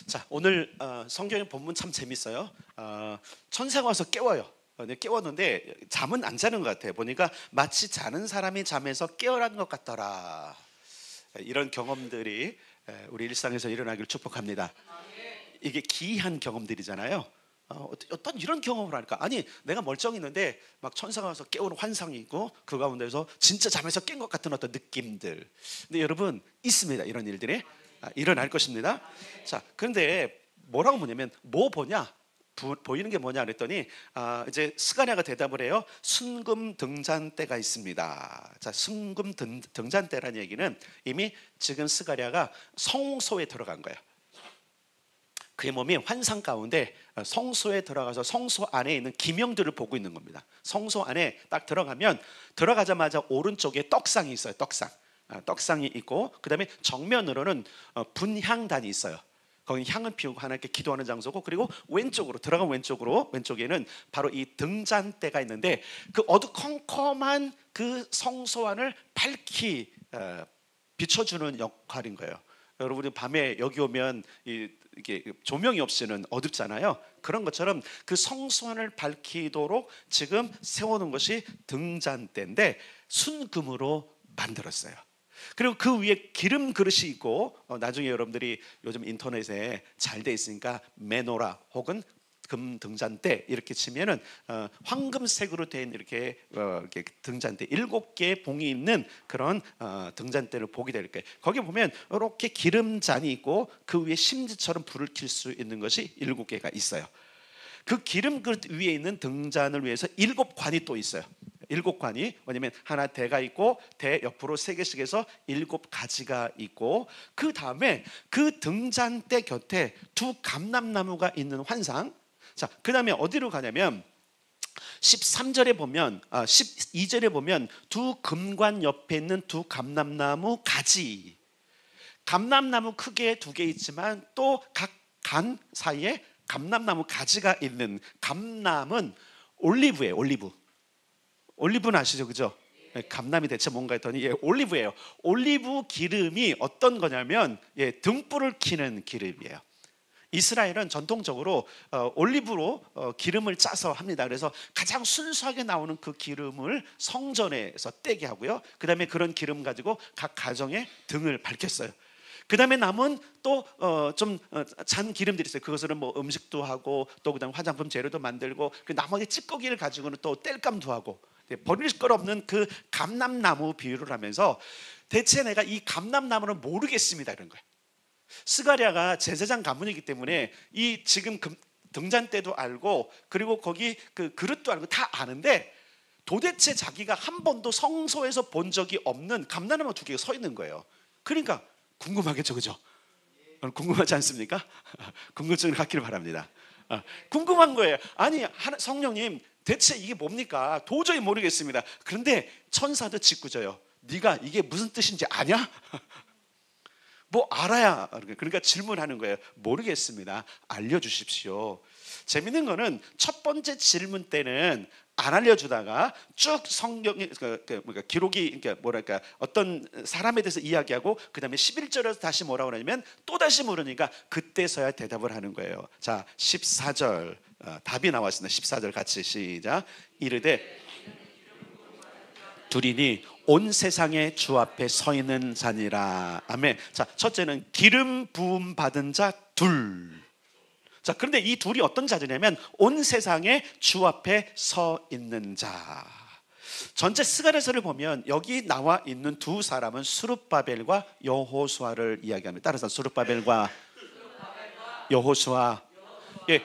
자, 오늘 성경의 본문 참 재밌어요. 천사가 와서 깨워요. 근데 깨웠는데 잠은 안 자는 것 같아요. 보니까 마치 자는 사람이 잠에서 깨어난 것 같더라. 이런 경험들이 우리 일상에서 일어나길 축복합니다. 이게 기이한 경험들이잖아요. 어떤 이런 경험을 하니까, 아니 내가 멀쩡했는데 막 천사가 와서 깨우는 환상이 있고 그 가운데서 진짜 잠에서 깬 것 같은 어떤 느낌들. 근데 여러분, 있습니다. 이런 일들이 일어날 것입니다. 자, 그런데 뭐라고 보냐면, 뭐 보냐, 보이는 게 뭐냐 그랬더니 이제 스가랴가 대답을 해요. 순금 등잔대가 있습니다. 자, 순금 등잔대라는 얘기는 이미 지금 스가랴가 성소에 들어간 거예요. 그의 몸이 환상 가운데 성소에 들어가서 성소 안에 있는 기명들을 보고 있는 겁니다. 성소 안에 딱 들어가면, 들어가자마자 오른쪽에 떡상이 있어요. 떡상이 있고, 그 다음에 정면으로는 분향단이 있어요. 거기 향을 피우고 하나님께 기도하는 장소고, 그리고 왼쪽으로 들어간 왼쪽에는 바로 이 등잔대가 있는데, 그 어두컴컴한 그 성소 안을 밝히 비춰주는 역할인 거예요. 여러분이 밤에 여기 오면 이게 조명이 없이는 어둡잖아요. 그런 것처럼 그 성소 안을 밝히도록 지금 세워놓은 것이 등잔대인데 순금으로 만들었어요. 그리고 그 위에 기름 그릇이 있고, 나중에 여러분들이 요즘 인터넷에 잘 돼 있으니까 메노라 혹은 금 등잔대 이렇게 치면은 황금색으로 된 이렇게 등잔대 7개의 봉이 있는 그런 등잔대를 보게 될 거예요. 거기 보면 이렇게 기름잔이 있고 그 위에 심지처럼 불을 켤 수 있는 것이 7개가 있어요. 그 기름 그릇 위에 있는 등잔을 위해서 7관이 또 있어요. 7관이 뭐냐면, 하나 대가 있고 대 옆으로 3개씩 해서 7가지가 있고, 그 다음에 그 등잔대 곁에 2감람나무가 있는 환상. 자, 그 다음에 어디로 가냐면 13절에 보면 12절에 보면 2금관 옆에 있는 2감람나무 가지. 감람나무 크게 2개 있지만 또 각 간 사이에 감람나무 가지가 있는, 감람은 올리브예요. 올리브는 아시죠? 그죠? 감람이 대체 뭔가 했더니 올리브예요. 올리브 기름이 어떤 거냐면 등불을 켜는 기름이에요. 이스라엘은 전통적으로 올리브로 기름을 짜서 합니다. 그래서 가장 순수하게 나오는 그 기름을 성전에서 떼게 하고요. 그 다음에 그런 기름 가지고 각 가정에 등을 밝혔어요. 그 다음에 남은 또 좀 잔 기름들이 있어요. 그것은 뭐 음식도 하고, 또 그다음 화장품 재료도 만들고, 그 나머지 찌꺼기를 가지고는 또 땔감도 하고, 버릴 것 없는 그 감람나무 비유를 하면서, 대체 내가 이 감람나무를 모르겠습니다 이런 거예요. 스가랴가 제사장 가문이기 때문에 이 지금 등잔대도 알고, 그리고 거기 그 그릇도 알고 다 아는데, 도대체 자기가 한 번도 성소에서 본 적이 없는 감람나무 2개가 서 있는 거예요. 그러니까 궁금하겠죠, 그죠? 궁금하지 않습니까? 궁금증을 갖기를 바랍니다. 궁금한 거예요. 아니, 성령님, 대체 이게 뭡니까? 도저히 모르겠습니다. 그런데 천사도 짓궂어요. 네가 이게 무슨 뜻인지 아냐? 뭐 알아야. 그러니까 질문하는 거예요. 모르겠습니다. 알려주십시오. 재밌는 거는 첫 번째 질문 때는 안 알려주다가 쭉 성경이 기록이, 그러니까 뭐랄까, 어떤 사람에 대해서 이야기하고, 그 다음에 11절에서 다시 뭐라고 하냐면 또 다시 물으니까 그때서야 대답을 하는 거예요. 자, 14절 답이 나왔습니다. 14절 같이 시작. 이르되 둘이니 온 세상의 주 앞에 서 있는 자니라. 아멘. 자, 첫째는 기름 부음 받은 자 둘. 자, 그런데 이 둘이 어떤 자들이냐면 온 세상의 주 앞에 서 있는 자. 전체 스가랴서를 보면 여기 나와 있는 두 사람은 스룹바벨과 여호수아를 이야기합니다. 따라서 스룹바벨과 여호수아.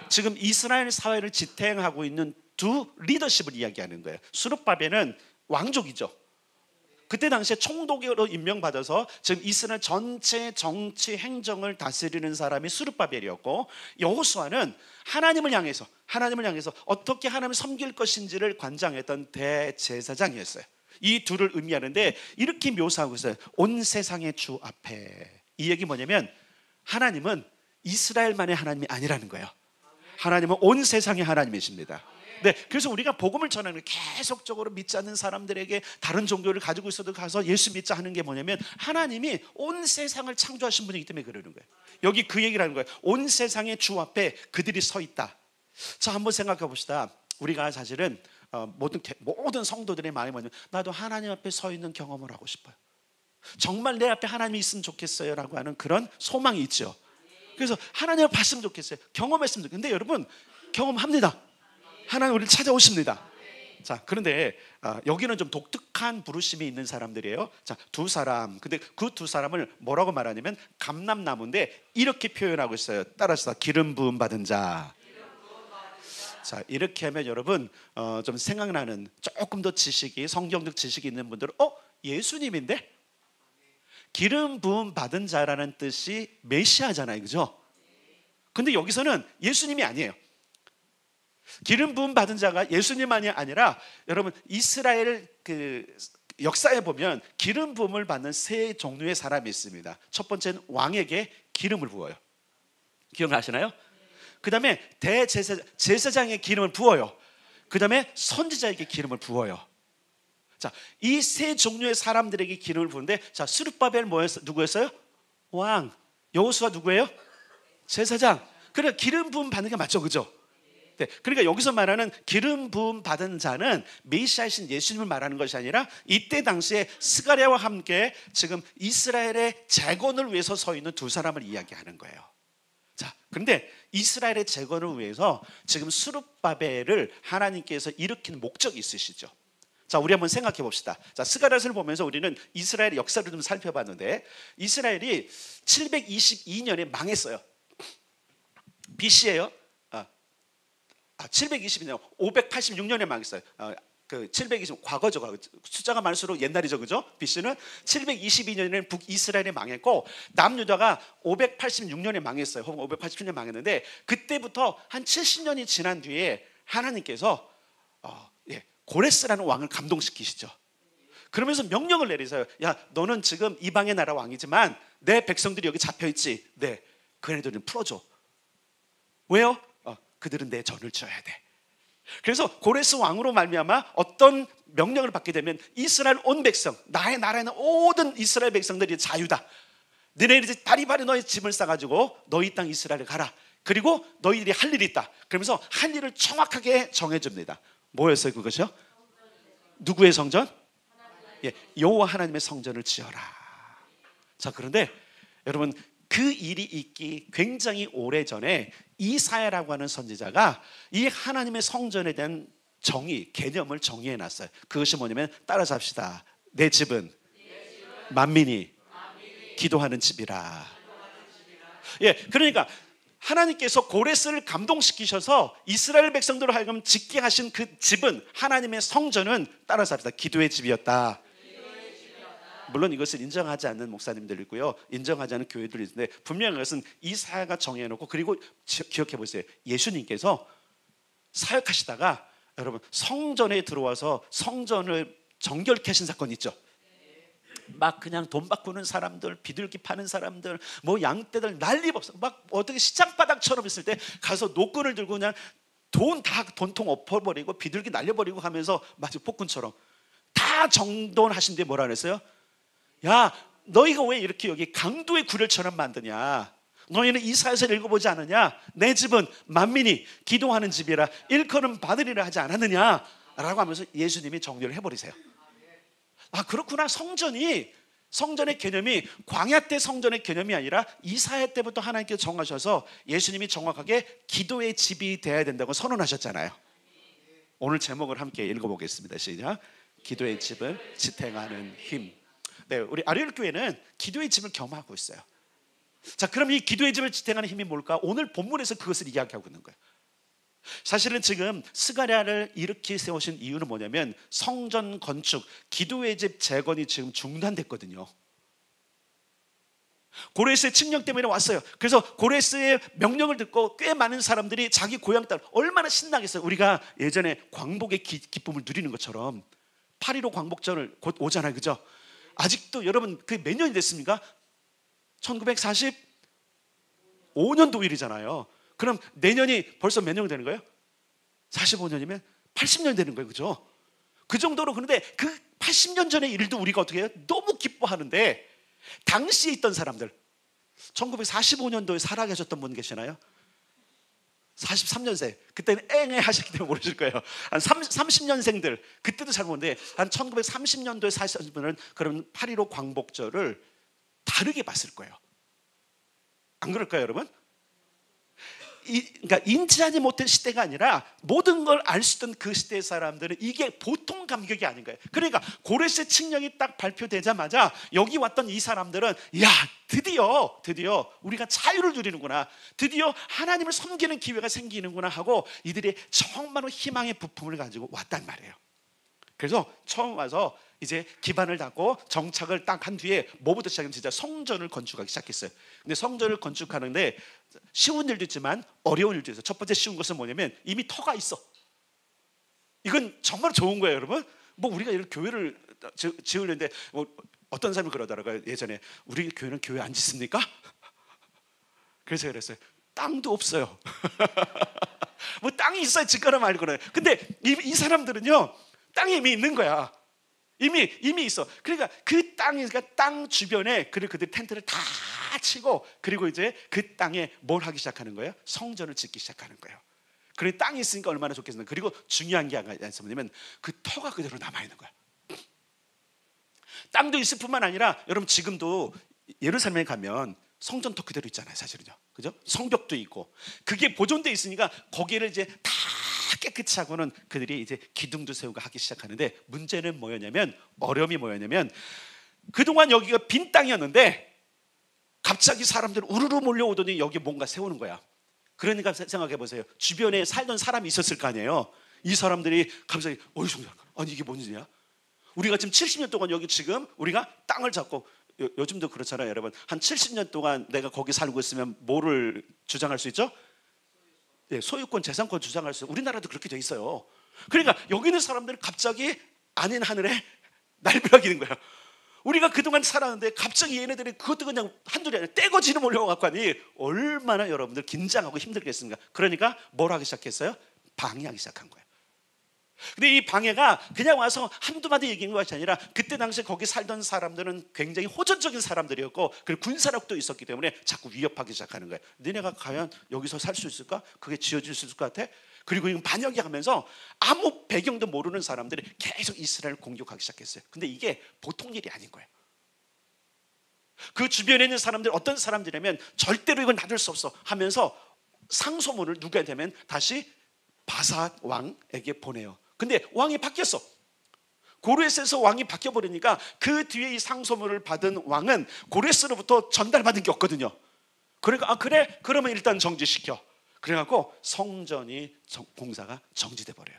지금 이스라엘 사회를 지탱하고 있는 두 리더십을 이야기하는 거예요. 스룹바벨은 왕족이죠. 그때 당시에 총독으로 임명받아서 지금 이스라엘 전체 정치 행정을 다스리는 사람이 스룹바벨이었고, 여호수아는 하나님을 향해서 어떻게 하나님을 섬길 것인지를 관장했던 대제사장이었어요. 이 둘을 의미하는데 이렇게 묘사하고 있어요. 온 세상의 주 앞에. 이 얘기 뭐냐면, 하나님은 이스라엘만의 하나님이 아니라는 거예요. 하나님은 온 세상의 하나님이십니다. 네, 그래서 우리가 복음을 전하는 게 계속적으로 믿지 않는 사람들에게 다른 종교를 가지고 있어도 가서 예수 믿자 하는 게 뭐냐면 하나님이 온 세상을 창조하신 분이기 때문에 그러는 거예요. 여기 그 얘기를 하는 거예요. 온 세상의 주 앞에 그들이 서 있다. 자, 한번 생각해 봅시다. 우리가 사실은 모든 성도들의 마음이 뭐냐면 나도 하나님 앞에 서 있는 경험을 하고 싶어요. 정말 내 앞에 하나님이 있으면 좋겠어요 라고 하는 그런 소망이 있죠. 그래서 하나님을 봤으면 좋겠어요. 경험했으면 좋겠어요. 근데 여러분 경험합니다. 하나님 우리를 찾아오십니다. 자, 그런데 여기는 좀 독특한 부르심이 있는 사람들이에요. 자, 두 사람. 근데 그 두 사람을 뭐라고 말하냐면 감람나무인데 이렇게 표현하고 있어요. 따라서 기름 부음 받은 자. 자, 이렇게 하면 여러분 좀 생각나는 조금 더 지식이 성경적 지식이 있는 분들은 예수님인데? 기름 부음 받은 자라는 뜻이 메시아잖아요, 그죠? 근데 여기서는 예수님이 아니에요. 기름 부음 받은 자가 예수님만이 아니라 여러분 이스라엘 그 역사에 보면 기름 부음을 받는 세 종류의 사람이 있습니다. 첫 번째는 왕에게 기름을 부어요. 기억나시나요? 그 다음에 제사장의 기름을 부어요. 그 다음에 선지자에게 기름을 부어요. 자, 이 세 종류의 사람들에게 기름을 부는데, 자, 스룹바벨 누구였어요? 왕. 여호수아 누구예요? 제사장. 그러니까 기름 부음 받는 게 맞죠, 그죠? 네, 그러니까 여기서 말하는 기름 부음 받은 자는 메시아이신 예수님을 말하는 것이 아니라 이때 당시에 스가랴와 함께 지금 이스라엘의 재건을 위해서 서 있는 두 사람을 이야기하는 거예요. 자, 그런데 이스라엘의 재건을 위해서 지금 스룹바벨을 하나님께서 일으킨 목적이 있으시죠. 자, 우리 한번 생각해 봅시다. 자, 스가랴서를 보면서 우리는 이스라엘의 역사를 좀 살펴봤는데 이스라엘이 722년에 망했어요. BC예요. 722년, 586년에 망했어요. 그 720, 과거죠. 숫자가 많을수록 옛날이죠, 그죠? BC는 722년에는 북이스라엘이 망했고 남유다가 586년에 망했어요. 혹은 587년에 망했는데 그때부터 한 70년이 지난 뒤에 하나님께서 고레스라는 왕을 감동시키시죠. 그러면서 명령을 내리세요. 야, 너는 지금 이방의 나라 왕이지만 내 백성들이 여기 잡혀있지. 네, 그 애들은 풀어줘. 왜요? 그들은 내 전을 지어야 돼. 그래서 고레스 왕으로 말미암아 어떤 명령을 받게 되면 이스라엘 온 백성, 나의 나라에 있는 모든 이스라엘 백성들이 자유다. 너희들이 바리바리 너희 집을 싸가지고 너희 땅 이스라엘에 가라. 그리고 너희들이 할 일이 있다. 그러면서 할 일을 정확하게 정해줍니다. 뭐였어요 그것이요? 누구의 성전? 여호와 하나님의 성전을 지어라. 자, 그런데 여러분 그 일이 있기 굉장히 오래전에 이사야라고 하는 선지자가 이 하나님의 성전에 대한 개념을 정의해 놨어요. 그것이 뭐냐면 따라서 합시다. 내 집은 만민이 기도하는 집이라. 그러니까 하나님께서 고레스를 감동시키셔서 이스라엘 백성들을 하여금 짓게 하신 그 집은 하나님의 성전은 따라서 합시다. 기도의 집이었다. 물론 이것을 인정하지 않는 목사님들이 있고요, 인정하지 않는 교회들이 있는데 분명한 것은 이사야가 정해놓고, 그리고 기억해 보세요. 예수님께서 사역하시다가 여러분 성전에 들어와서 성전을 정결케 하신 사건이 있죠. 막 그냥 돈 바꾸는 사람들, 비둘기 파는 사람들, 뭐 양떼들 난리 법석, 막 어떻게 시장바닥처럼 있을 때 가서 노끈을 들고 그냥 돈통 엎어버리고 비둘기 날려버리고 하면서 마치 폭군처럼 다 정돈하신 뒤에 뭐라 그랬어요? 야, 너희가 왜 이렇게 여기 강도의 구렬처럼 만드냐? 너희는 이사야서를 읽어보지 않느냐? 내 집은 만민이 기도하는 집이라 일컬음 받으리라 하지 않았느냐? 라고 하면서 예수님이 정리를 해버리세요. 그렇구나. 성전의 개념이 광야 때 성전의 개념이 아니라 이사야 때부터 하나님께서 정하셔서 예수님이 정확하게 기도의 집이 되어야 된다고 선언하셨잖아요. 오늘 제목을 함께 읽어보겠습니다. 시작. 기도의 집을 지탱하는 힘. 네, 우리 아리엘교회는 기도의 집을 겸하고 있어요. 자, 그럼 이 기도의 집을 지탱하는 힘이 뭘까? 오늘 본문에서 그것을 이야기하고 있는 거예요. 사실은 지금 스가랴를 이렇게 세우신 이유는 뭐냐면 성전 건축, 기도의 집 재건이 지금 중단됐거든요. 고레스의 칙령 때문에 왔어요. 그래서 고레스의 명령을 듣고 꽤 많은 사람들이 자기 고향 땅 얼마나 신나겠어요. 우리가 예전에 광복의 기쁨을 누리는 것처럼 8.15 광복절을 곧 오잖아요, 그죠? 아직도 여러분 그게 몇 년이 됐습니까? 1945년도 일이잖아요. 그럼 내년이 벌써 몇 년 되는 거예요? 45년이면 80년 되는 거예요. 그죠? 그 정도로. 그런데 그 80년 전의 일도 우리가 어떻게 해요? 너무 기뻐하는데 당시에 있던 사람들, 1945년도에 살아계셨던 분 계시나요? 43년생, 그때는 앵애 하셨기 때문에 모르실 거예요. 한 30년생들 그때도 잘 모르는데 한 1930년도에 사신 분은 그런 8.15 광복절을 다르게 봤을 거예요. 안 그럴까요, 여러분? 그러니까 인지하지 못한 시대가 아니라 모든 걸 알 수 있던 그 시대의 사람들은 이게 보통 감격이 아닌 거예요. 그러니까 고레스 칙령이 딱 발표되자마자 여기 왔던 이 사람들은 야, 드디어 우리가 자유를 누리는구나, 드디어 하나님을 섬기는 기회가 생기는구나 하고 이들이 정말로 희망의 부품을 가지고 왔단 말이에요. 그래서 처음 와서 이제 기반을 닫고 정착을 딱 한 뒤에 뭐부터 시작하면 진짜 성전을 건축하기 시작했어요. 근데 성전을 건축하는데 쉬운 일도 있지만 어려운 일도 있어요. 첫 번째 쉬운 것은 뭐냐면 이미 터가 있어. 이건 정말 좋은 거예요, 여러분. 뭐 우리가 이런 교회를 지으려는데 뭐 어떤 사람이 그러더라고요. 예전에 우리 교회는 교회 안 짓습니까? 그래서 그랬어요. 땅도 없어요. 뭐 땅이 있어야 짓거나 말 거예요. 근데 이 사람들은요, 땅이 이미 있는 거야. 이미 있어. 그러니까 그 땅 주변에 그들 텐트를 다 치고, 그리고 이제 그 땅에 뭘 하기 시작하는 거예요? 성전을 짓기 시작하는 거예요. 그래, 땅이 있으니까 얼마나 좋겠습니까? 그리고 중요한 게 뭐냐면 그 터가 그대로 남아 있는 거야. 땅도 있을 뿐만 아니라 여러분 지금도 예루살렘에 가면 성전터 그대로 있잖아요, 사실은요. 그죠? 성벽도 있고 그게 보존돼 있으니까 거기를 이제 다 깨끗이 하고는 그들이 이제 기둥도 세우고 하기 시작하는데, 문제는 뭐였냐면, 어려움이 뭐였냐면, 그동안 여기가 빈 땅이었는데 갑자기 사람들이 우르르 몰려오더니 여기 뭔가 세우는 거야. 그러니까 생각해 보세요. 주변에 살던 사람이 있었을 거 아니에요. 이 사람들이 갑자기 아니 이게 뭔 일이야? 우리가 지금 70년 동안 여기 지금 우리가 땅을 잡고, 요즘도 그렇잖아요, 여러분. 한 70년 동안 내가 거기 살고 있으면 뭐를 주장할 수 있죠? 소유권, 재산권 주장할 수, 우리나라도 그렇게 돼 있어요. 그러니까 여기 있는 사람들은 갑자기 아닌 하늘에 날벼락이는 거야. 우리가 그동안 살았는데 갑자기 얘네들이 그것도 그냥 한둘이 아니라 떼거지로 몰려와갖고 하니 얼마나 여러분들 긴장하고 힘들겠습니까? 그러니까 뭘 하기 시작했어요? 방해하기 시작한 거예요. 근데 이 방해가 그냥 와서 한두 마디 얘기한 것이 아니라, 그때 당시에 거기 살던 사람들은 굉장히 호전적인 사람들이었고, 그리고 군사력도 있었기 때문에 자꾸 위협하기 시작하는 거예요. 너네가 과연 여기서 살 수 있을까? 그게 지어질 수 있을 것 같아? 그리고 이건 반역이 하면서 아무 배경도 모르는 사람들이 계속 이스라엘을 공격하기 시작했어요. 근데 이게 보통 일이 아닌 거예요. 그 주변에 있는 사람들, 어떤 사람들이냐면 절대로 이건 놔둘 수 없어 하면서 상소문을 누구한테 하면 다시 바사 왕에게 보내요. 근데 왕이 바뀌었어. 고레스에서 왕이 바뀌어버리니까 그 뒤에 이 상소문을 받은 왕은 고레스로부터 전달받은 게 없거든요. 그러니까 그래? 그러면 일단 정지시켜. 그래갖고 성전이 공사가 정지돼 버려요.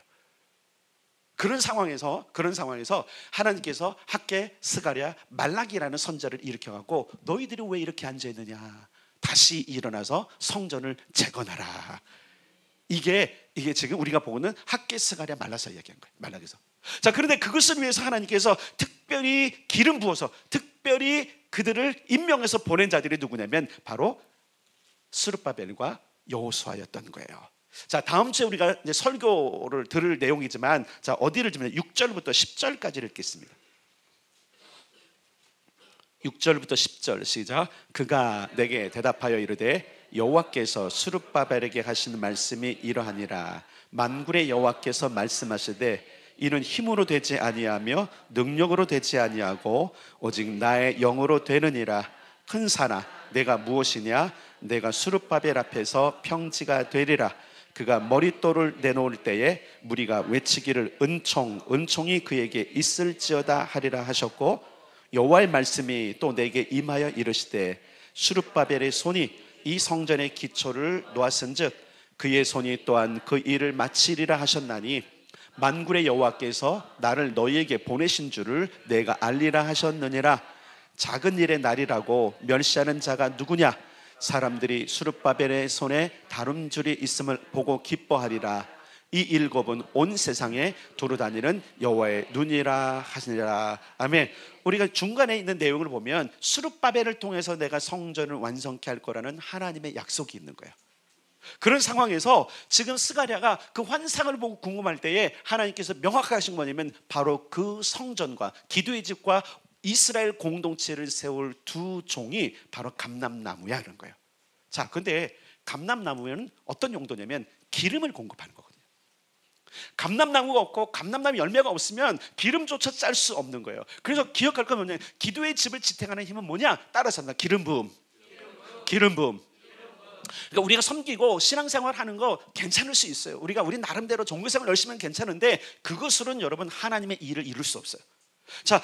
그런 상황에서 하나님께서 학개, 스가랴, 말라기라는 선자를 일으켜갖고 너희들이 왜 이렇게 앉아있느냐, 다시 일어나서 성전을 재건하라. 이게 지금 우리가 보고는 학개, 스가랴, 말라서 이야기한 거예요. 말라기서. 자, 그런데 그것을 위해서 하나님께서 특별히 기름 부어서 특별히 그들을 임명해서 보낸 자들이 누구냐면 바로 스룹바벨과 여호수아였던 거예요. 자, 다음 주에 우리가 이제 설교를 들을 내용이지만, 자, 어디를 좀 6절부터 10절까지를 읽겠습니다. 6절부터 10절 시작. 그가 내게 대답하여 이르되 여호와께서 스룹바벨에게 하시는 말씀이 이러하니라. 만군의 여호와께서 말씀하시되 이는 힘으로 되지 아니하며 능력으로 되지 아니하고 오직 나의 영으로 되느니라. 큰 산아, 내가 무엇이냐? 내가 스룹바벨 앞에서 평지가 되리라. 그가 머릿돌을 내놓을 때에 무리가 외치기를 은총이 그에게 있을지어다 하리라 하셨고, 여호와의 말씀이 또 내게 임하여 이르시되 스룹바벨의 손이 이 성전의 기초를 놓았은즉 그의 손이 또한 그 일을 마치리라 하셨나니, 만군의 여호와께서 나를 너희에게 보내신 줄을 내가 알리라 하셨느니라. 작은 일의 날이라고 멸시하는 자가 누구냐? 사람들이 스룹바벨의 손에 다름줄이 있음을 보고 기뻐하리라. 이 일곱은 온 세상에 두루다니는 여호와의 눈이라 하시니라. 아멘. 우리가 중간에 있는 내용을 보면 스룹바벨을 통해서 내가 성전을 완성케 할 거라는 하나님의 약속이 있는 거예요. 그런 상황에서 지금 스가랴가 그 환상을 보고 궁금할 때에 하나님께서 명확하게 하신 거냐면 바로 그 성전과 기도의 집과 이스라엘 공동체를 세울 두 종이 바로 감람나무야 그런 거예요. 자, 근데 감람나무는 어떤 용도냐면 기름을 공급하는 거거든요. 감람나무가 없고 감람나무 열매가 없으면 기름조차 짤 수 없는 거예요. 그래서 기억할 건 뭐냐, 기도의 집을 지탱하는 힘은 뭐냐, 따라서 한다. 기름 부음. 그러니까 우리가 섬기고 신앙생활 하는 거 괜찮을 수 있어요. 우리 나름대로 종교생활 열심히 하면 괜찮은데 그것으로는 여러분 하나님의 일을 이룰 수 없어요. 자,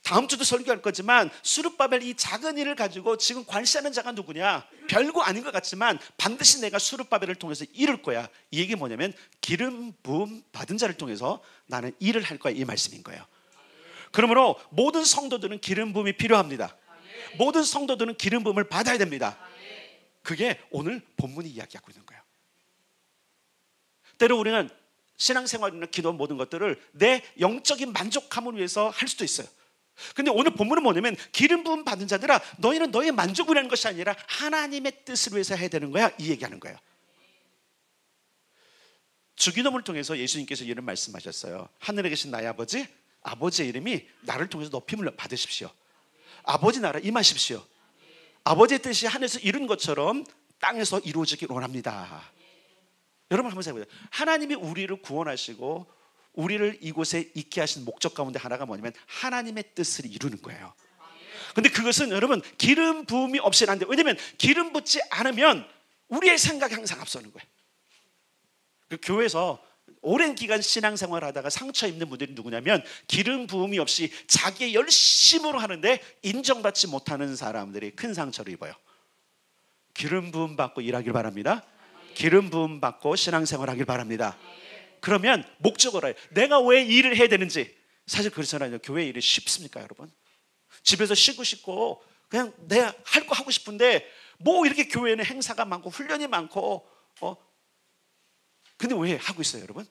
다음 주도 설교할 거지만 수룹바벨 이 작은 일을 가지고 지금 관시하는 자가 누구냐? 별거 아닌 것 같지만 반드시 내가 수룹바벨을 통해서 이룰 거야. 이 얘기 뭐냐면 기름 부음 받은 자를 통해서 나는 일을 할 거야, 이 말씀인 거예요. 그러므로 모든 성도들은 기름 부음이 필요합니다. 모든 성도들은 기름 부음을 받아야 됩니다. 그게 오늘 본문이 이야기하고 있는 거예요. 때로 우리는 신앙생활이나 기도 모든 것들을 내 영적인 만족함을 위해서 할 수도 있어요. 근데 오늘 본문은 뭐냐면 기름 부음 받은 자들아 너희는 너희의 만족을 하는 것이 아니라 하나님의 뜻을 위해서 해야 되는 거야, 이 얘기하는 거예요. 주기도문을 통해서 예수님께서 이런 말씀하셨어요. 하늘에 계신 나의 아버지, 아버지의 이름이 나를 통해서 높임을 받으십시오. 아버지 나라 임하십시오. 아버지의 뜻이 하늘에서 이룬 것처럼 땅에서 이루어지길 원합니다. 여러분 한번 생각해보세요. 하나님이 우리를 구원하시고 우리를 이곳에 있게 하신 목적 가운데 하나가 뭐냐면 하나님의 뜻을 이루는 거예요. 근데 그것은 여러분 기름 부음이 없이는 안 돼요. 왜냐면 기름 붓지 않으면 우리의 생각이 항상 앞서는 거예요. 그 교회에서 오랜 기간 신앙생활 하다가 상처 입는 분들이 누구냐면 기름 부음이 없이 자기의 열심으로 하는데 인정받지 못하는 사람들이 큰 상처를 입어요. 기름 부음 받고 일하길 바랍니다. 기름 부음 받고 신앙생활 하길 바랍니다. 그러면 목적을 알아요. 내가 왜 일을 해야 되는지. 사실 그렇잖아요. 교회 일이 쉽습니까 여러분? 집에서 쉬고 싶고 그냥 내가 할 거 하고 싶은데 뭐 이렇게 교회는 행사가 많고 훈련이 많고 근데 왜 하고 있어요 여러분?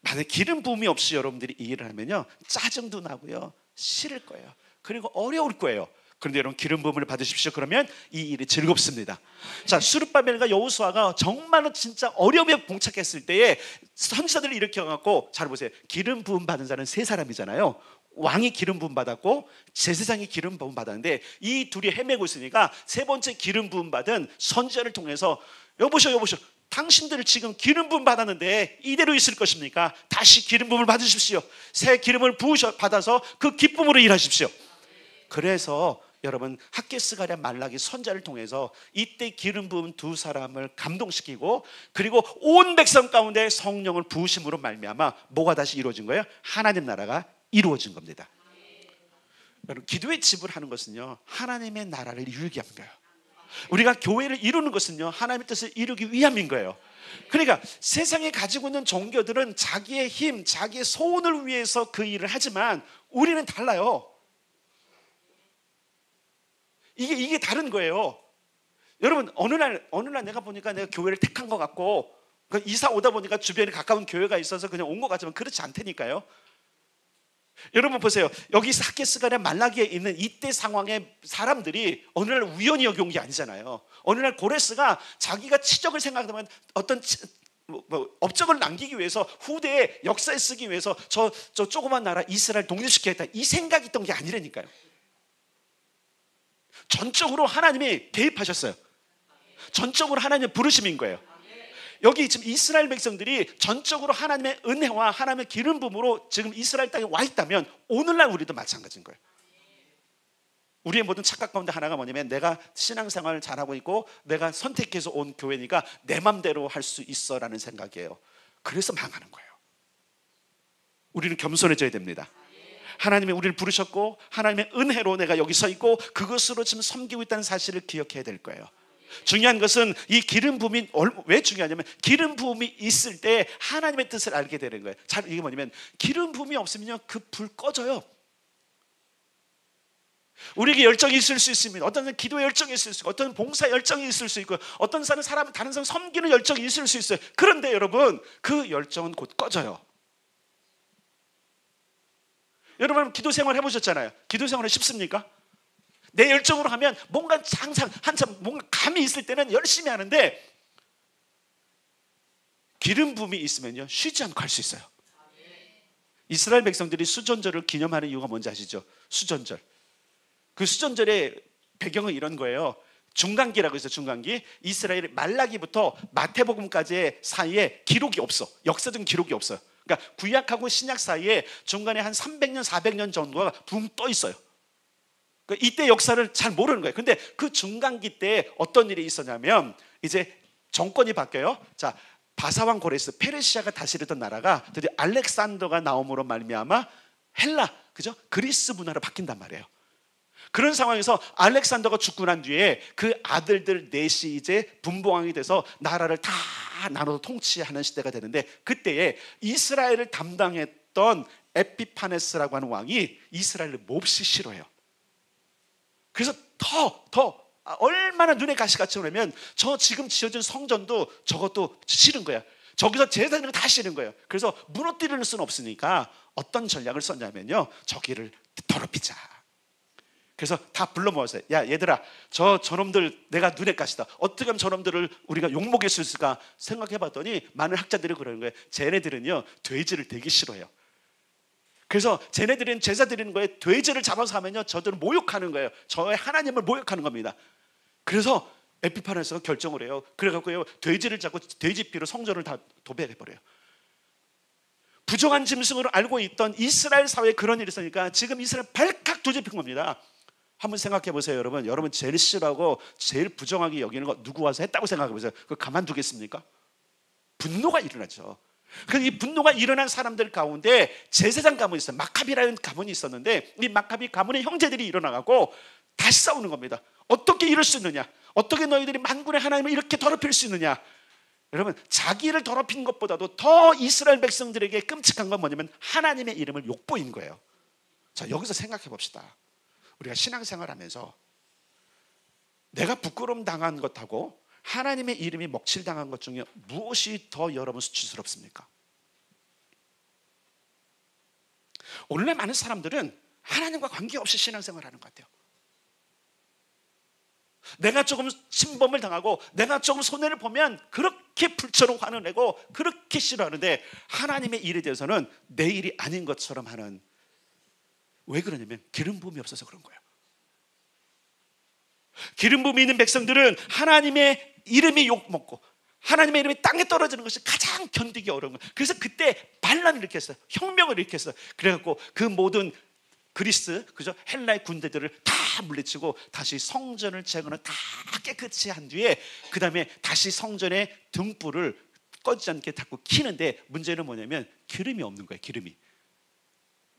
만약 기름 부음이 없이 여러분들이 이 일을 하면요 짜증도 나고요 싫을 거예요. 그리고 어려울 거예요. 그런데 여러분 기름 부음을 받으십시오. 그러면 이 일이 즐겁습니다. 자, 수룹바벨과 여호수아가 정말로 진짜 어려움에 봉착했을 때에 선지자들을 일으켜갖고 잘 보세요. 기름 부음 받은 자는 세 사람이잖아요. 왕이 기름 부음 받았고 제사장이 기름 부음 받았는데 이 둘이 헤매고 있으니까 세 번째 기름 부음 받은 선지자를 통해서 여보셔 당신들 지금 기름 부음 받았는데 이대로 있을 것입니까? 다시 기름 부음을 받으십시오. 새 기름을 받아서 그 기쁨으로 일하십시오. 그래서 여러분 학개스가랴 말라기 선자를 통해서 이때 기름 부은 두 사람을 감동시키고 그리고 온 백성 가운데 성령을 부으심으로 말미암아 뭐가 다시 이루어진 거예요? 하나님 나라가 이루어진 겁니다. 여러분 기도의 집을 하는 것은요 하나님의 나라를 이루게 하는 거예요. 우리가 교회를 이루는 것은요 하나님의 뜻을 이루기 위함인 거예요. 그러니까 세상에 가지고 있는 종교들은 자기의 힘, 자기의 소원을 위해서 그 일을 하지만 우리는 달라요. 이게 다른 거예요. 여러분 어느 날 내가 보니까 내가 교회를 택한 것 같고 이사 오다 보니까 주변에 가까운 교회가 있어서 그냥 온 것 같지만 그렇지 않다니까요. 여러분 보세요. 여기 학개스가랴 말라기에 있는 이때 상황의 사람들이 어느 날 우연히 여기 온 게 아니잖아요. 어느 날 고레스가 자기가 치적을 생각하면 어떤 업적을 남기기 위해서 후대에 역사에 쓰기 위해서 저 조그만 나라 이스라엘 독립시키겠다 이 생각이 있던 게 아니라니까요. 전적으로 하나님이 개입하셨어요. 전적으로 하나님의 부르심인 거예요. 여기 지금 이스라엘 백성들이 전적으로 하나님의 은혜와 하나님의 기름 부음으로 지금 이스라엘 땅에 와 있다면 오늘날 우리도 마찬가지인 거예요. 우리의 모든 착각 가운데 하나가 뭐냐면 내가 신앙생활을 잘하고 있고 내가 선택해서 온 교회니까 내 맘대로 할 수 있어 라는 생각이에요. 그래서 망하는 거예요. 우리는 겸손해져야 됩니다. 하나님이 우리를 부르셨고 하나님의 은혜로 내가 여기 서 있고 그것으로 지금 섬기고 있다는 사실을 기억해야 될 거예요. 중요한 것은 이 기름 부음이 왜 중요하냐면 기름 부음이 있을 때 하나님의 뜻을 알게 되는 거예요. 잘 이게 뭐냐면 기름 부음이 없으면요 그 불 꺼져요. 우리에게 열정이 있을 수 있습니다. 어떤 사람은 기도의 열정이 있을 수 있고 어떤 봉사 열정이 있을 수 있고 어떤 사람은 다른 사람 섬기는 열정이 있을 수 있어요. 그런데 여러분 그 열정은 곧 꺼져요. 여러분 기도 생활 해보셨잖아요. 기도 생활은 쉽습니까? 내 열정으로 하면 뭔가 항상 한참 뭔가 감이 있을 때는 열심히 하는데 기름 부음이 있으면요 쉬지 않고 할 수 있어요. 이스라엘 백성들이 수전절을 기념하는 이유가 뭔지 아시죠? 수전절. 그 수전절의 배경은 이런 거예요. 중간기라고 해서 중간기. 이스라엘이 말라기부터 마태복음까지의 사이에 기록이 없어. 역사적인 기록이 없어요. 그러니까 구약하고 신약 사이에 중간에 한 300년, 400년 정도가 붕 떠 있어요. 그러니까 이때 역사를 잘 모르는 거예요. 근데 그 중간기 때 어떤 일이 있었냐면 이제 정권이 바뀌어요. 자, 바사왕 고레스, 페르시아가 다스리던 나라가 드디어 알렉산더가 나옴으로 말미암아 헬라, 그죠? 그리스 문화로 바뀐단 말이에요. 그런 상황에서 알렉산더가 죽고 난 뒤에 그 아들들 넷이 이제 분봉왕이 돼서 나라를 다 나눠서 통치하는 시대가 되는데, 그때에 이스라엘을 담당했던 에피파네스라고 하는 왕이 이스라엘을 몹시 싫어해요. 그래서 더 얼마나 눈에 가시같이 오냐면 저 지금 지어진 성전도 저것도 싫은 거야. 저기서 제사드리는 거 다 싫은 거예요. 그래서 무너뜨리는 수는 없으니까 어떤 전략을 썼냐면요, 저기를 더럽히자. 그래서 다 불러 모았어요. 야 얘들아, 저놈들 내가 눈에 가시다. 어떻게 하면 저놈들을 우리가 욕먹일 수 있을까 생각해 봤더니 많은 학자들이 그러는 거예요. 쟤네들은요 돼지를 되게 싫어해요. 그래서 쟤네들은 제사 드리는 거에 돼지를 잡아서 하면요 저들은 모욕하는 거예요. 저의 하나님을 모욕하는 겁니다. 그래서 에피파네스가 결정을 해요. 그래갖고요 돼지를 잡고 돼지피로 성전을 다 도배해버려요. 부정한 짐승으로 알고 있던 이스라엘 사회에 그런 일이 있으니까 지금 이스라엘 발칵 뒤집힌 겁니다. 한번 생각해 보세요. 여러분 제일 싫어하고 제일 부정하게 여기는 거 누구 와서 했다고 생각해 보세요. 그거 가만두겠습니까? 분노가 일어나죠. 이 분노가 일어난 사람들 가운데 제사장 가문이 있어요. 마카비라는 가문이 있었는데 이 마카비 가문의 형제들이 일어나고 다시 싸우는 겁니다. 어떻게 이럴 수 있느냐? 어떻게 너희들이 만군의 하나님을 이렇게 더럽힐 수 있느냐? 여러분, 자기를 더럽힌 것보다도 더 이스라엘 백성들에게 끔찍한 건 뭐냐면 하나님의 이름을 욕보인 거예요. 자, 여기서 생각해 봅시다. 우리가 신앙생활하면서 내가 부끄러움 당한 것하고 하나님의 이름이 먹칠당한 것 중에 무엇이 더 여러분 수치스럽습니까? 오늘날 많은 사람들은 하나님과 관계없이 신앙생활하는 것 같아요. 내가 조금 침범을 당하고 내가 조금 손해를 보면 그렇게 불처럼 화를 내고 그렇게 싫어하는데 하나님의 일에 대해서는 내 일이 아닌 것처럼 하는. 왜 그러냐면 기름 부음이 없어서 그런 거예요. 기름 부음이 있는 백성들은 하나님의 이름이 욕먹고 하나님의 이름이 땅에 떨어지는 것이 가장 견디기 어려운 거예요. 그래서 그때 반란을 일으켰어요. 혁명을 일으켰어요. 그래갖고 그 모든 그리스, 그죠? 헬라의 군대들을 다 물리치고 다시 성전을 재건을 다 깨끗이 한 뒤에 그 다음에 다시 성전의 등불을 꺼지지 않게 자꾸 켜는데 문제는 뭐냐면 기름이 없는 거예요. 기름이.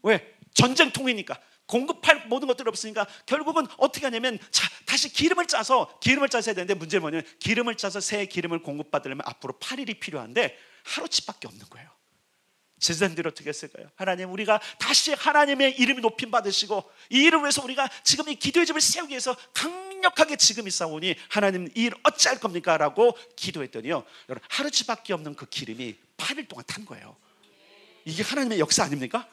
왜? 전쟁통이니까 공급할 모든 것들이 없으니까 결국은 어떻게 하냐면 다시 기름을 짜서 해야 되는데 문제는 뭐냐면 기름을 짜서 새 기름을 공급받으려면 앞으로 8일이 필요한데 하루치밖에 없는 거예요. 제사장들이 어떻게 했을까요? 하나님, 우리가 다시 하나님의 이름이 높임 받으시고 이 이름을 위해서 우리가 지금 이 기도의 집을 세우기 위해서 강력하게 지금 있사오니 하나님 이 일 어찌할 겁니까? 라고 기도했더니요, 여러분 하루치밖에 없는 그 기름이 8일 동안 탄 거예요. 이게 하나님의 역사 아닙니까?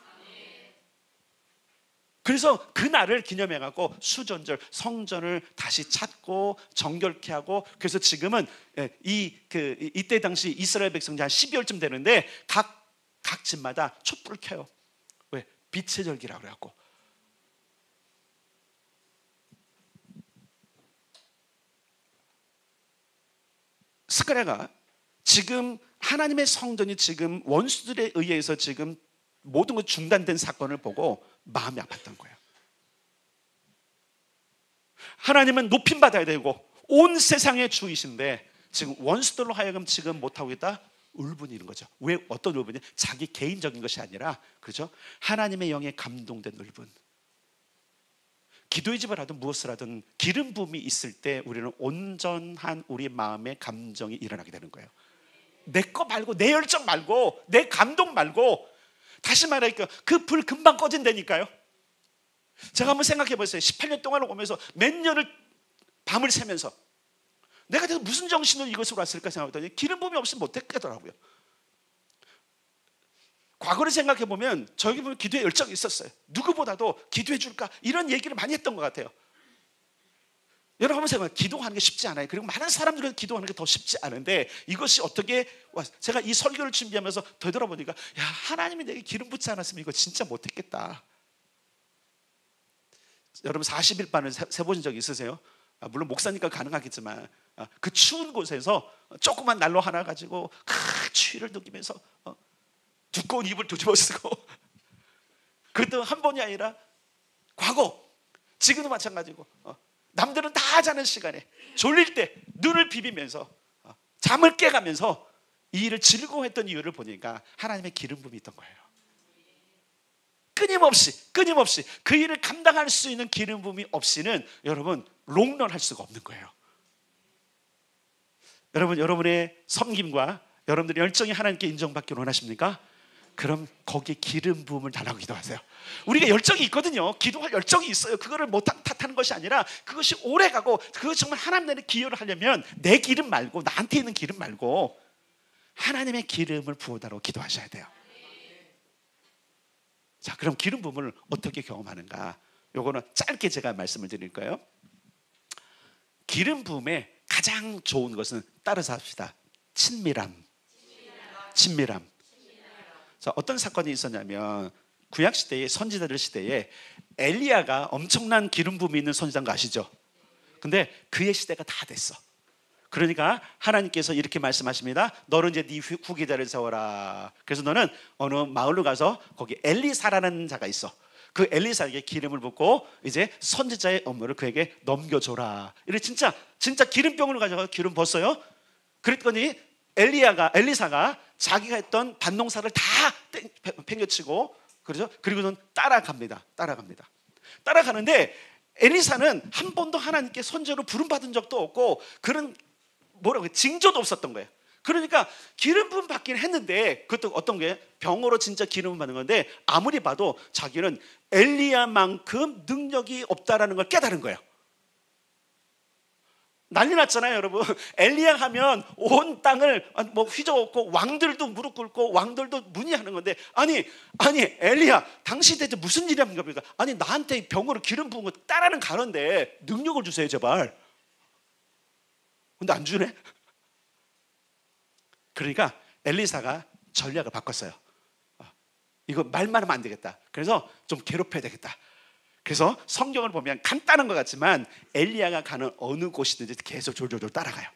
그래서 그날을 기념해갖고 수전절 성전을 다시 찾고 정결케 하고, 그래서 지금은 이때 당시 이스라엘 백성들 한 12월쯤 되는데 각 집마다 촛불을 켜요. 왜? 빛의 절기라고 그래갖고. 스가랴가 지금 하나님의 성전이 지금 원수들에 의해서 지금 모든 것 중단된 사건을 보고 마음이 아팠던 거예요. 하나님은 높임 받아야 되고 온 세상의 주이신데 지금 원수들로 하여금 지금 못하고 있다? 울분이 있는 거죠. 왜? 어떤 울분이? 자기 개인적인 것이 아니라, 그렇죠? 하나님의 영에 감동된 울분. 기도의 집을 하든 무엇을 하든 기름 부음이 있을 때 우리는 온전한 우리 마음의 감정이 일어나게 되는 거예요. 내 거 말고, 내 열정 말고, 내 감동 말고. 다시 말하니까 그 불 금방 꺼진다니까요. 제가 한번 생각해 보세요. 18년 동안을 오면서 몇 년을 밤을 새면서 내가 무슨 정신으로 이것으로 왔을까 생각했더니 기름 부음이 없으면 못했더라고요. 과거를 생각해 보면 저에게 보면 기도에 열정이 있었어요. 누구보다도 기도해 줄까 이런 얘기를 많이 했던 것 같아요. 여러분 한번 생각해요. 기도하는 게 쉽지 않아요. 그리고 많은 사람들은 기도하는 게 더 쉽지 않은데 이것이 어떻게 제가 이 설교를 준비하면서 되돌아보니까 야, 하나님이 내게 기름 붓지 않았으면 이거 진짜 못했겠다. 여러분 40일 반을 세보신 적 있으세요? 물론 목사니까 가능하겠지만 그 추운 곳에서 조그만 난로 하나 가지고 추위를 느끼면서 두꺼운 이불 뒤집어 쓰고 그것도 한 번이 아니라 과거 지금도 마찬가지고 남들은 다 자는 시간에 졸릴 때 눈을 비비면서 잠을 깨가면서 이 일을 즐거워했던 이유를 보니까 하나님의 기름 부음이 있던 거예요. 끊임없이 그 일을 감당할 수 있는 기름 부음이 없이는 여러분 롱런할 수가 없는 거예요. 여러분, 여러분의 섬김과 여러분들의 열정이 하나님께 인정받기를 원하십니까? 그럼 거기에 기름 부음을 달라고 기도하세요. 우리가 열정이 있거든요. 기도할 열정이 있어요. 그거를 못 탓하는 것이 아니라 그것이 오래가고 그것이 정말 하나님 나라에 기여를 하려면 내 기름 말고 나한테 있는 기름 말고 하나님의 기름을 부어달라고 기도하셔야 돼요. 자, 그럼 기름 부음을 어떻게 경험하는가? 요거는 짧게 제가 말씀을 드릴 거예요. 기름 부음의 가장 좋은 것은 따라서 합시다. 친밀함. 자, 어떤 사건이 있었냐면 구약 시대의 선지자들 시대에 엘리야가 엄청난 기름 부음이 있는 선지자인 거 아시죠? 근데 그의 시대가 다 됐어. 그러니까 하나님께서 이렇게 말씀하십니다. 너는 이제 네 후계자를 세워라. 그래서 너는 어느 마을로 가서 거기 엘리사라는 자가 있어. 그 엘리사에게 기름을 붓고 이제 선지자의 업무를 그에게 넘겨줘라. 이래 진짜 기름병을 가져가서 기름 부었어요. 그랬더니 엘리사가 자기가 했던 밭농사를 다 팽개치고 그렇죠? 그리고는 따라갑니다. 따라가는데 엘리사는 한 번도 하나님께 선지자로 부름 받은 적도 없고 그런 징조도 없었던 거예요. 그러니까 기름 부음 받긴 했는데 그것도 어떤 게 병으로 진짜 기름을 받는 건데 아무리 봐도 자기는 엘리야만큼 능력이 없다라는 걸 깨달은 거예요. 난리 났잖아요, 여러분. 엘리야 하면 온 땅을 휘저었고 왕들도 무릎 꿇고 왕들도 문의하는 건데 아니 엘리야 당신 대체 무슨 일이 합니까? 아니 나한테 병으로 기름 부은 거 따라는 가는데 능력을 주세요 제발. 근데 안 주네. 그러니까 엘리사가 전략을 바꿨어요. 이거 말만 하면 안 되겠다. 그래서 좀 괴롭혀야 되겠다. 그래서 성경을 보면 간단한 것 같지만 엘리야가 가는 어느 곳이든지 계속 졸졸졸 따라가요.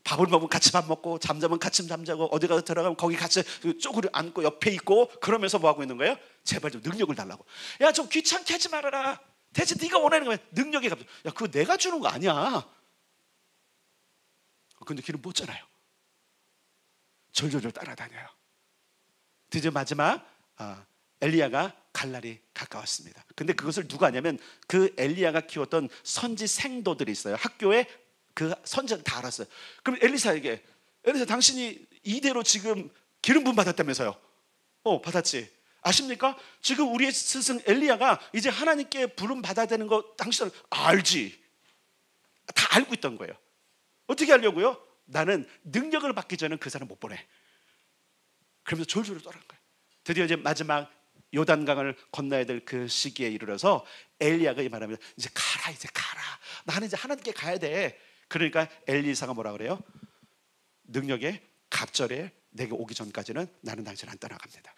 밥을 먹으면 같이 밥 먹고 잠자면 같이 잠자고 어디 가서 들어가면 거기 같이 쪼그려 앉고 옆에 있고 그러면서 뭐 하고 있는 거예요? 제발 좀 능력을 달라고. 야 좀 귀찮게 하지 말아라. 대체 네가 원하는 거야. 능력이 갑자기. 야 그거 내가 주는 거 아니야. 근데 기름 붓잖아요. 졸졸졸 따라다녀요. 드디어 마지막 엘리야가 갈 날이 가까웠습니다. 근데 그것을 누가 하냐면 그 엘리야가 키웠던 선지 생도들이 있어요. 학교에 그 선지자들 다 알았어요. 그럼 엘리사 당신이 이대로 지금 기름 부음 받았다면서요? 받았지. 아십니까? 지금 우리의 스승 엘리야가 이제 하나님께 부름 받아야 되는 거 당신은 알지. 다 알고 있던 거예요. 어떻게 하려고요? 나는 능력을 받기 전에 그 사람 못 보내. 그러면서 졸졸 떠난 거예요. 드디어 이제 마지막 요단강을 건너야 될 그 시기에 이르러서 엘리야가 이 말합니다. 이제 가라. 나는 이제 하나님께 가야 돼. 그러니까 엘리사가 뭐라 그래요? 능력의 갑절에 내게 오기 전까지는 나는 당신 안 떠나갑니다.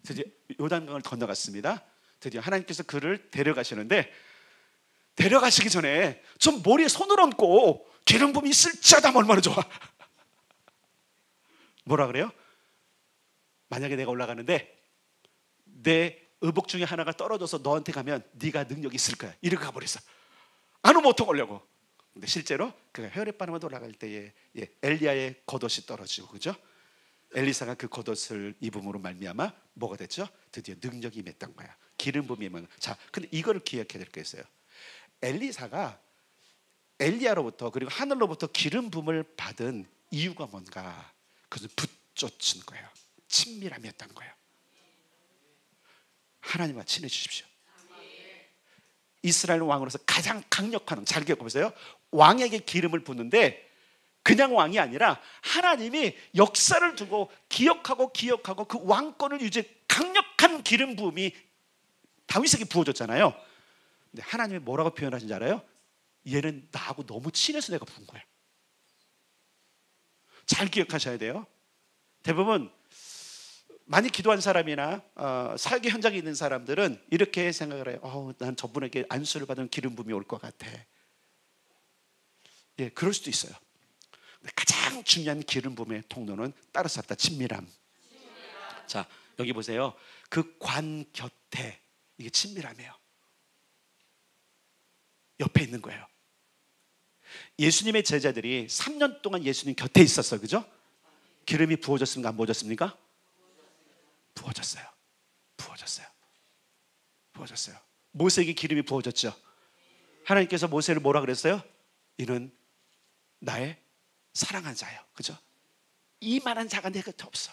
드디어 요단강을 건너갔습니다. 드디어 하나님께서 그를 데려가시는데 데려가시기 전에 좀 머리에 손을 얹고 기름 부음이 있을지어다 얼마나 좋아. 뭐라 그래요? 만약에 내가 올라가는데 내 의복 중에 하나가 떨어져서 너한테 가면 네가 능력이 있을 거야. 이렇게 가버렸어. 아무 못통 오려고. 근데 실제로 그가 혈액바람으로 올라갈 때에 엘리야의 겉옷이 떨어지고 그죠? 엘리사가 그 겉옷을 입음으로 말미암아 뭐가 됐죠? 드디어 능력이 임했던 거야. 기름 부음이 임한 거야. 자, 근데 이거를 기억해야 될 게 있어요. 엘리사가 엘리야로부터 그리고 하늘로부터 기름 부음을 받은 이유가 뭔가? 그것은 붙쫓은 거예요. 친밀함이었다는 거예요. 하나님과 친해지십시오. 이스라엘 왕으로서 가장 강력한 왕, 잘 기억해보세요. 왕에게 기름을 붓는데 그냥 왕이 아니라 하나님이 역사를 두고 기억하고 그 왕권을 유지해 강력한 기름 부음이 다윗에게 부어졌잖아요. 근데 하나님이 뭐라고 표현하신지 알아요? 얘는 나하고 너무 친해서 내가 부은 거야. 잘 기억하셔야 돼요. 대부분 많이 기도한 사람이나 설교 현장에 있는 사람들은 이렇게 생각을 해요. 난 저분에게 안수를 받은 기름 부음이 올 것 같아. 예, 그럴 수도 있어요. 근데 가장 중요한 기름 부음의 통로는 따라서 합니다. 친밀함. 자, 여기 보세요. 그 관 곁에, 이게 친밀함이에요. 옆에 있는 거예요. 예수님의 제자들이 3년 동안 예수님 곁에 있었어요. 그죠? 기름이 부어졌습니까? 안 부어졌습니까? 부어졌어요. 부어졌어요. 부어졌어요. 모세에게 기름이 부어졌죠. 하나님께서 모세를 뭐라 그랬어요? 이는 나의 사랑한 자예요. 그죠? 이만한 자가 내 곁에 없어.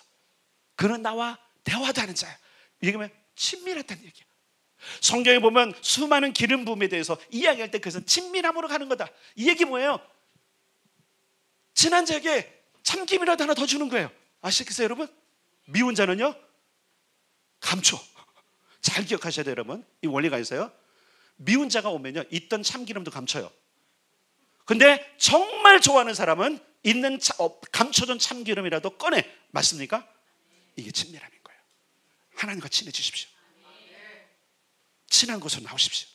그는 나와 대화도 하는 자예요. 이게 친밀하다는 얘기예요. 성경에 보면 수많은 기름 부음에 대해서 이야기할 때 그것은 친밀함으로 가는 거다. 이 얘기 뭐예요? 친한 자에게 참기름이라도 하나 더 주는 거예요. 아시겠어요 여러분? 미운 자는요 감춰. 잘 기억하셔야 돼요 여러분. 이 원리가 있어요. 미운 자가 오면요 있던 참기름도 감춰요. 근데 정말 좋아하는 사람은 있는 감춰둔 참기름이라도 꺼내. 맞습니까? 이게 친밀함인 거예요. 하나님과 친해지십시오. 친한 곳으로 나오십시오.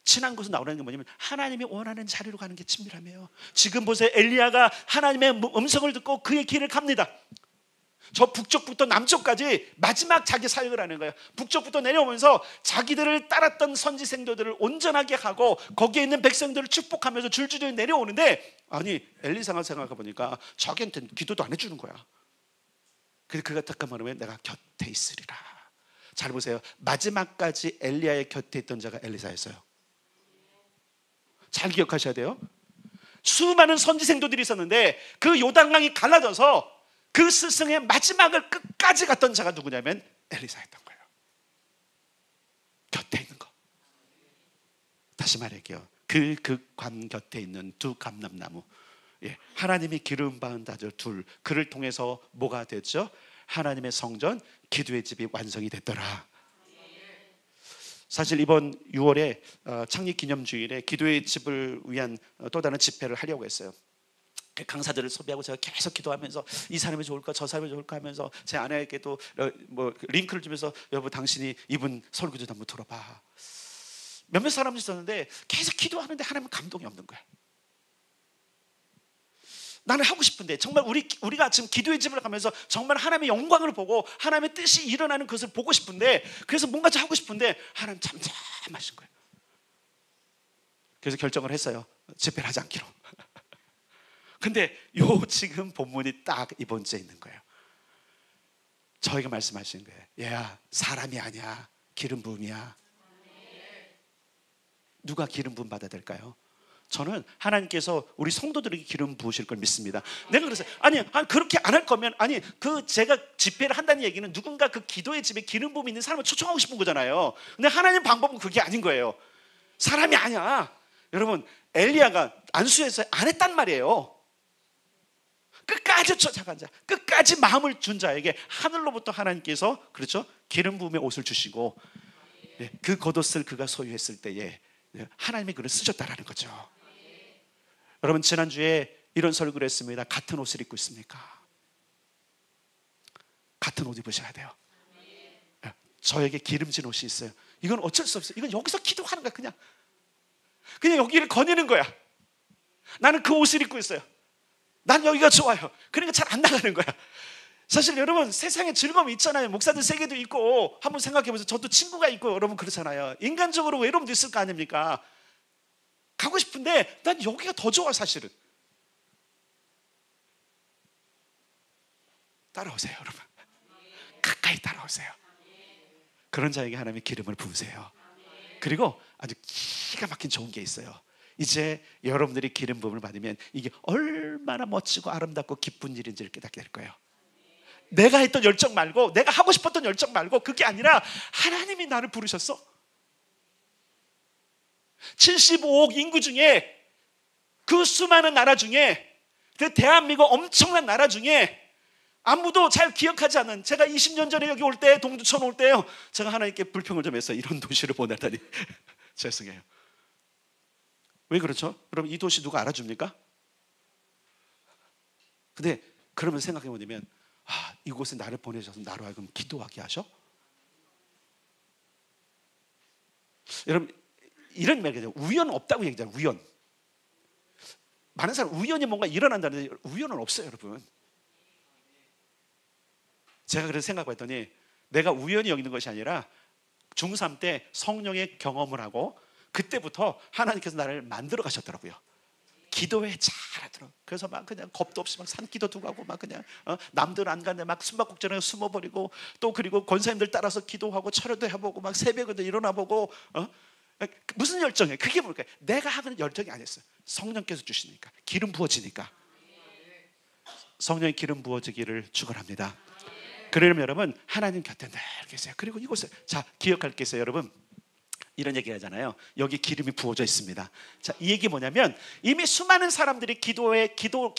친한 곳으로 나오라는 게 뭐냐면 하나님이 원하는 자리로 가는 게 친밀함이에요. 지금 보세요. 엘리야가 하나님의 음성을 듣고 그의 길을 갑니다. 저 북쪽부터 남쪽까지 마지막 자기 사역을 하는 거예요. 북쪽부터 내려오면서 자기들을 따랐던 선지생도들을 온전하게 하고 거기에 있는 백성들을 축복하면서 줄줄이 내려오는데, 아니 엘리사가 생각해 보니까 자기한테는 기도도 안 해주는 거야. 그래서 그가 딱 말하면 내가 곁에 있으리라. 잘 보세요. 마지막까지 엘리야의 곁에 있던 자가 엘리사였어요. 잘 기억하셔야 돼요. 수많은 선지생도들이 있었는데 그 요단강이 갈라져서 그 스승의 마지막을 끝까지 갔던 자가 누구냐면 엘리사였던 거예요. 곁에 있는 거. 다시 말할게요. 그 관 곁에 있는 두 감람나무, 예, 하나님이 기름 받은 자들 둘, 그를 통해서 뭐가 됐죠? 하나님의 성전, 기도의 집이 완성이 됐더라. 사실 이번 6월에 창립기념주일에 기도의 집을 위한 또 다른 집회를 하려고 했어요. 강사들을 섭외하고 제가 계속 기도하면서 이 사람이 좋을까 저 사람이 좋을까 하면서 제 아내에게도 링크를 주면서 여보 당신이 이분 설교 좀 한번 들어봐. 몇몇 사람들이 있었는데 계속 기도하는데 하나님은 감동이 없는 거야. 나는 하고 싶은데 정말 우리가 지금 기도의 집을 가면서 정말 하나님의 영광을 보고 하나님의 뜻이 일어나는 것을 보고 싶은데, 그래서 뭔가 좀 하고 싶은데 하나님 잠잠하신 거예요. 그래서 결정을 했어요. 집회를 하지 않기로. 근데 지금 본문이 딱 이번 주에 있는 거예요. 저에게 말씀하시는 거예요. 얘야 사람이 아니야, 기름 부음이야. 누가 기름 부음 받아야 될까요? 저는 하나님께서 우리 성도들에게 기름 부으실 걸 믿습니다. 내가 그랬어요. 아니 그렇게 안 할 거면, 아니 제가 집회를 한다는 얘기는 누군가 그 기도의 집에 기름 부음이 있는 사람을 초청하고 싶은 거잖아요. 근데 하나님 방법은 그게 아닌 거예요. 사람이 아니야. 여러분 엘리야가 안수해서 안 했단 말이에요. 끝까지 쫓아간 자, 끝까지 마음을 준 자에게 하늘로부터 하나님께서, 그렇죠, 기름 부음의 옷을 주시고, 그 겉옷을 그가 소유했을 때에 하나님이 그를 쓰셨다라는 거죠. 여러분 지난주에 이런 설교를 했습니다. 같은 옷을 입고 있습니까? 같은 옷 입으셔야 돼요. 저에게 기름진 옷이 있어요. 이건 어쩔 수 없어요. 이건 여기서 기도하는 거야. 그냥 여기를 거니는 거야. 나는 그 옷을 입고 있어요. 난 여기가 좋아요. 그러니까 잘 안 나가는 거야. 사실 여러분 세상에 즐거움이 있잖아요. 목사들 세계도 있고, 한번 생각해보세요. 저도 친구가 있고 여러분 그렇잖아요. 인간적으로 외로움도 있을 거 아닙니까? 가고 싶은데 난 여기가 더 좋아. 사실은 따라오세요 여러분. 가까이 따라오세요. 그런 자에게 하나님의 기름을 부으세요. 그리고 아주 기가 막힌 좋은 게 있어요. 이제 여러분들이 기름 부음을 받으면 이게 얼마나 멋지고 아름답고 기쁜 일인지를 깨닫게 될 거예요. 내가 했던 열정 말고, 내가 하고 싶었던 열정 말고, 그게 아니라 하나님이 나를 부르셨어. 75억 인구 중에, 그 수많은 나라 중에, 그 대한민국 엄청난 나라 중에 아무도 잘 기억하지 않는, 제가 20년 전에 여기 올 때, 동두천 올 때요, 제가 하나님께 불평을 좀 했어요. 이런 도시를 보내다니 죄송해요. 왜 그렇죠? 그럼 이 도시 누가 알아줍니까? 근데 그러면 생각해 보면 이곳에 나를 보내셔서 나로 하여금 기도하게 하셔? 여러분 이런 말이죠. 우연 없다고 얘기하잖아요. 우연. 많은 사람 우연히 뭔가 일어난다는데 우연은 없어요, 여러분. 제가 그래서 생각했더니 내가 우연히 여기는 것이 아니라 중3 때 성령의 경험을 하고 그때부터 하나님께서 나를 만들어 가셨더라고요. 기도에 잘하더라고요. 그래서 막 그냥 겁도 없이 막 산기도도 가고 막 그냥 남들 안 가는데 막 숨바꼭질하고 숨어버리고 또 그리고 권사님들 따라서 기도하고 철회도 해보고 막 새벽에도 일어나보고 무슨 열정이에요? 그게 뭘까요? 내가 하는 열정이 아니었어요. 성령께서 주시니까 기름 부어지니까 성령의 기름 부어지기를 축원합니다. 그러면 여러분 하나님 곁에 늘 계세요. 그리고 이곳에 자 기억할 게 있어요. 여러분 이런 얘기 하잖아요. 여기 기름이 부어져 있습니다. 자, 이 얘기 뭐냐면 이미 수많은 사람들이 기도에서 기도를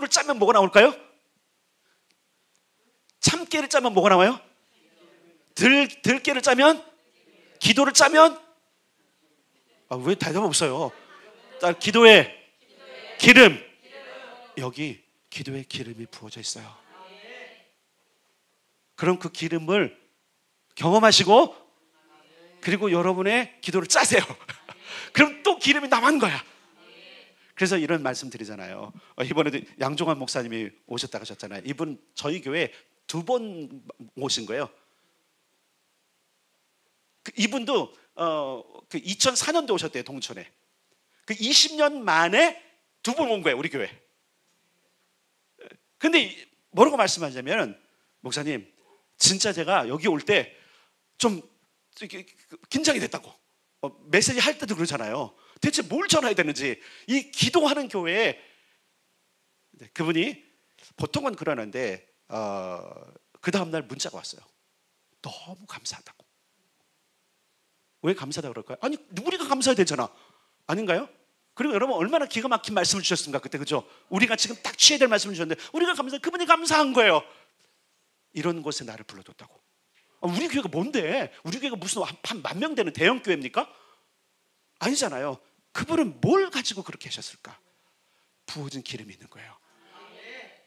짜면 뭐가 나올까요? 참깨를 짜면 뭐가 나와요? 들깨를 짜면 기도를 짜면 왜 대답 없어요? 기도에 기름 여기 기도에 기름이 부어져 있어요. 그럼 그 기름을 경험하시고 그리고 여러분의 기도를 짜세요. 그럼 또 기름이 남은 거야. 그래서 이런 말씀 드리잖아요. 이번에도 양종환 목사님이 오셨다고 하셨잖아요. 이분 저희 교회 2번 오신 거예요. 이분도 2004년도에 오셨대요. 동천에. 20년 만에 2번 온 거예요. 우리 교회. 근데 뭐라고 말씀하냐면 목사님 진짜 제가 여기 올 때 좀 긴장이 됐다고. 메시지 할 때도 그러잖아요. 대체 뭘 전해야 되는지 이 기도하는 교회에 그분이 보통은 그러는데 그 다음날 문자가 왔어요. 너무 감사하다고. 왜 감사하다고 그럴까요? 아니 우리가 감사해야 되잖아. 아닌가요? 그리고 여러분 얼마나 기가 막힌 말씀을 주셨습니까 그때. 그죠? 우리가 지금 딱 취해야 될 말씀을 주셨는데 우리가 그분이 감사한 거예요. 이런 곳에 나를 불러뒀다고. 우리 교회가 뭔데? 우리 교회가 무슨 한 10,000명 되는 대형 교회입니까? 아니잖아요. 그분은 뭘 가지고 그렇게 하셨을까? 부어진 기름이 있는 거예요.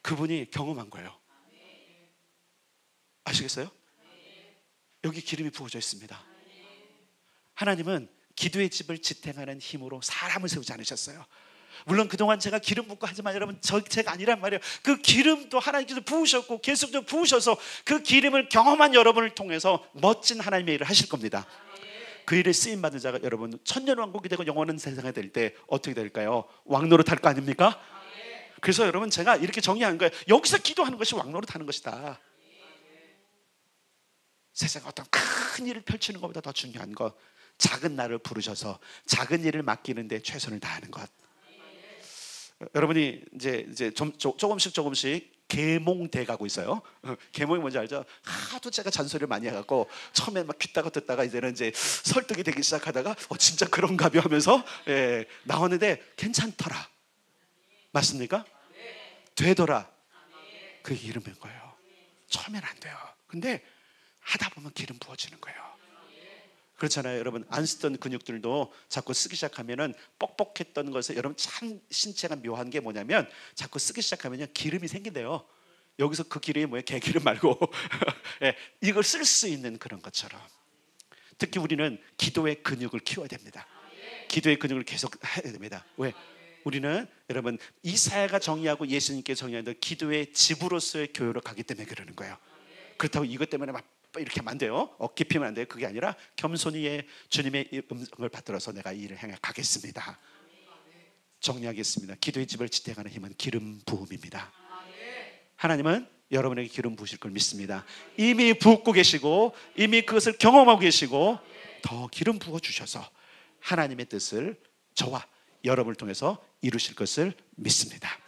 그분이 경험한 거예요. 아시겠어요? 여기 기름이 부어져 있습니다. 하나님은 기도의 집을 지탱하는 힘으로 사람을 세우지 않으셨어요. 물론 그동안 제가 기름 붓고 하지만 여러분 제가 아니란 말이에요. 그 기름도 하나님께서 부으셨고 계속적으로 부으셔서 그 기름을 경험한 여러분을 통해서 멋진 하나님의 일을 하실 겁니다. 그 일에 쓰임받은 자가 여러분 천년왕국이 되고 영원한 세상에 될 때 어떻게 될까요? 왕노릇 할 거 아닙니까? 그래서 여러분 제가 이렇게 정의한 거예요. 여기서 기도하는 것이 왕노릇 하는 것이다. 세상에 어떤 큰 일을 펼치는 것보다 더 중요한 것, 작은 나를 부르셔서 작은 일을 맡기는데 최선을 다하는 것. 여러분이 이제 조금씩 계몽돼 가고 있어요. 계몽이 뭔지 알죠? 하도 제가 잔소리를 많이 해갖고 처음에 막 귀따가 듣다가 이제는 이제 설득이 되기 시작하다가 진짜 그런가벼 하면서 나오는데 괜찮더라. 맞습니까? 되더라. 그게 기름인 거예요. 처음엔 안 돼요. 근데 하다 보면 기름 부어지는 거예요. 그렇잖아요. 여러분 안 쓰던 근육들도 자꾸 쓰기 시작하면은 뻑뻑했던 것에 여러분 참 신체가 묘한 게 뭐냐면 자꾸 쓰기 시작하면요 기름이 생긴대요. 여기서 그 기름이 뭐예요? 개기름 말고 이걸 쓸 수 있는 그런 것처럼. 특히 우리는 기도의 근육을 키워야 됩니다. 기도의 근육을 계속 해야 됩니다. 왜? 우리는 여러분 이사야가 정의하고 예수님께 정의하는 기도의 집으로서의 교회로 가기 때문에 그러는 거예요. 그렇다고 이것 때문에 막 이렇게 하면 안 돼요. 어깨 피면 안 돼요. 그게 아니라 겸손히 주님의 음성을 받들어서 내가 이 일을 향해 가겠습니다. 정리하겠습니다. 기도의 집을 지탱하는 힘은 기름 부음입니다. 하나님은 여러분에게 기름 부으실 걸 믿습니다. 이미 붓고 계시고 이미 그것을 경험하고 계시고 더 기름 부어 주셔서 하나님의 뜻을 저와 여러분을 통해서 이루실 것을 믿습니다.